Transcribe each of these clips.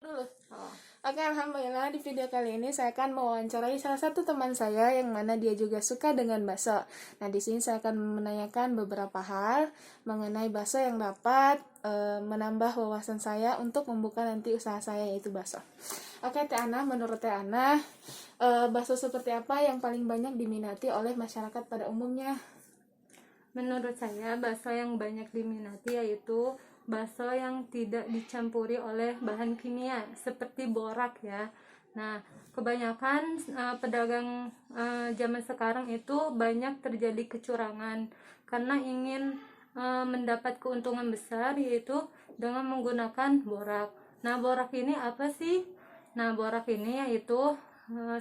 Dulu. Oh, Oke, alhamdulillah di video kali ini saya akan mewawancarai salah satu teman saya yang mana dia juga suka dengan bakso. Nah, di sini saya akan menanyakan beberapa hal mengenai bakso yang dapat menambah wawasan saya untuk membuka nanti usaha saya yaitu bakso. Oke, Teh Ana, menurut Teh Ana, bakso seperti apa yang paling banyak diminati oleh masyarakat pada umumnya? menurut saya bakso yang banyak diminati yaitu bakso yang tidak dicampuri oleh bahan kimia seperti borak ya. Nah, kebanyakan pedagang zaman sekarang itu banyak terjadi kecurangan karena ingin mendapat keuntungan besar yaitu dengan menggunakan borak. Nah, borak ini apa sih? Nah, borak ini yaitu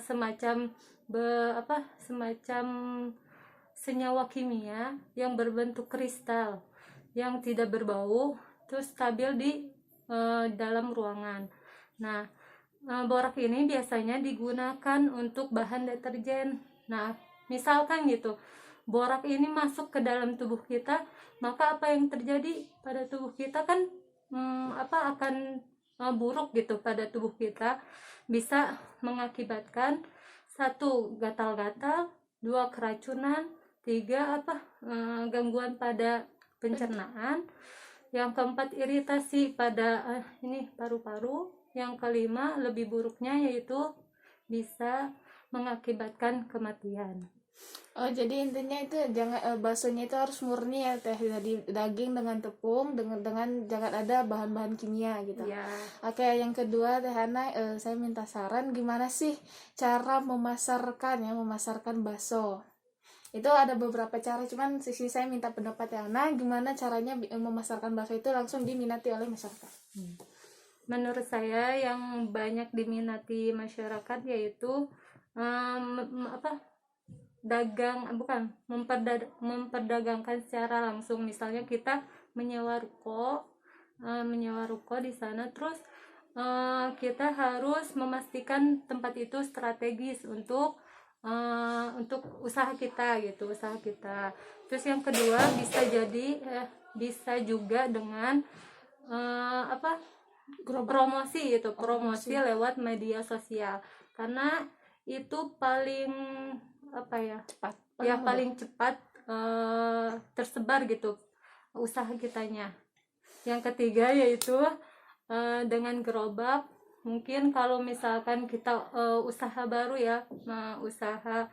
semacam semacam senyawa kimia yang berbentuk kristal yang tidak berbau terus stabil di dalam ruangan. Nah, borak ini biasanya digunakan untuk bahan deterjen. Nah, misalkan gitu, borak ini masuk ke dalam tubuh kita, maka apa yang terjadi pada tubuh kita kan akan buruk gitu pada tubuh kita, bisa mengakibatkan satu gatal-gatal, dua keracunan, tiga gangguan pada pencernaan, yang keempat iritasi pada ini paru-paru, yang kelima lebih buruknya yaitu bisa mengakibatkan kematian. Oh, jadi intinya itu jangan baksonya itu harus murni ya Teh, dari daging dengan tepung dengan jangan ada bahan-bahan kimia gitu. Ya, Oke, yang kedua Teh Hana, saya minta saran gimana sih cara memasarkan bakso. Itu ada beberapa cara, cuman sisi saya minta pendapat Teh Hana gimana caranya memasarkan bakso itu langsung diminati oleh masyarakat. menurut saya yang banyak diminati masyarakat yaitu um, dagang bukan memperdagangkan secara langsung. Misalnya kita menyewa ruko di sana, terus kita harus memastikan tempat itu strategis untuk usaha kita gitu, usaha kita. Terus yang kedua bisa juga dengan eh, apa promosi itu, promosi lewat media sosial, karena itu paling Cepat, ya mudah. paling cepat tersebar gitu usaha kitanya. Yang ketiga yaitu dengan gerobak. Mungkin kalau misalkan kita usaha baru ya, usaha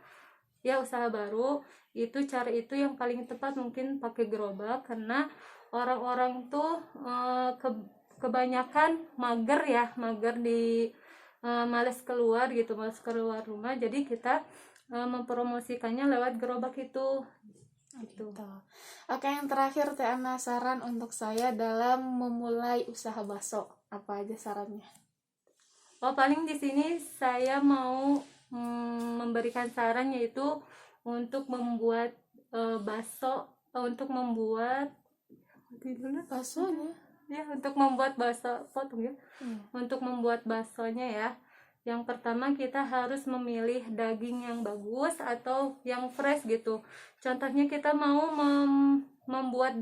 baru, itu cara itu yang paling tepat mungkin pakai gerobak, karena orang-orang tuh kebanyakan mager di males keluar rumah, jadi kita mempromosikannya lewat gerobak itu gitu. Gitu. Oke, yang terakhir Teh Ana, saran untuk saya dalam memulai usaha bakso. Apa aja sarannya? Oh, paling di sini saya mau memberikan saran yaitu untuk membuat untuk membuat Baksonya. untuk membuat bakso potong ya. Hmm. Untuk membuat baksonya ya, yang pertama kita harus memilih daging yang bagus atau yang fresh gitu. Contohnya kita mau membuat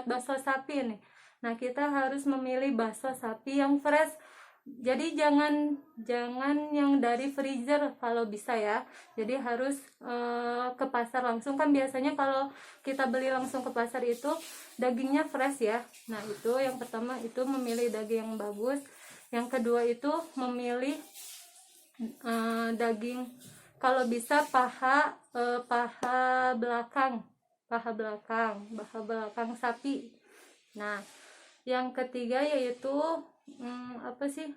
bakso sapi nih. Nah, kita harus memilih bakso sapi yang fresh. Jadi jangan jangan yang dari freezer kalau bisa ya. Jadi harus ke pasar langsung, kan biasanya kalau kita beli langsung ke pasar itu dagingnya fresh ya. Nah, itu yang pertama, itu memilih daging yang bagus. Yang kedua itu memilih daging, kalau bisa paha belakang sapi. Nah, yang ketiga yaitu apa sih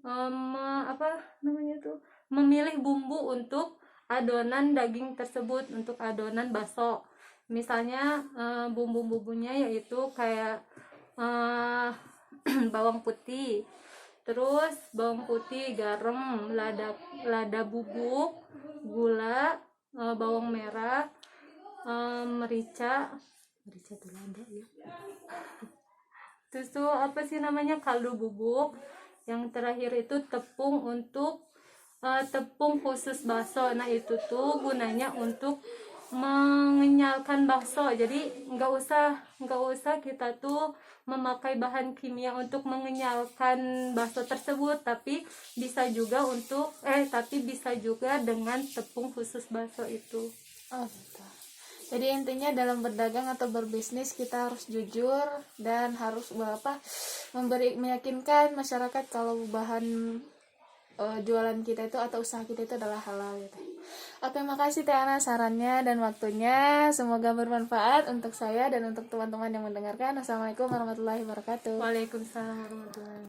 apa namanya tuh memilih bumbu untuk adonan daging tersebut, untuk adonan bakso. Misalnya bumbu-bumbunya yaitu kayak bawang putih, garam, lada bubuk, gula, bawang merah, merica tuh lada ya. Terus tuh apa sih namanya, kaldu bubuk. Yang terakhir itu tepung khusus bakso. Nah, itu tuh gunanya untuk mengenyalkan bakso. Jadi nggak usah kita tuh memakai bahan kimia untuk mengenyalkan bakso tersebut, tapi bisa juga dengan tepung khusus bakso itu. Oh gitu. Jadi intinya dalam berdagang atau berbisnis kita harus jujur dan harus meyakinkan masyarakat kalau bahan jualan kita itu atau usaha kita itu adalah halal gitu. Oke, makasih Teh Ana sarannya dan waktunya. Semoga bermanfaat untuk saya dan untuk teman-teman yang mendengarkan. Assalamualaikum warahmatullahi wabarakatuh. Waalaikumsalam warahmatullahi wabarakatuh.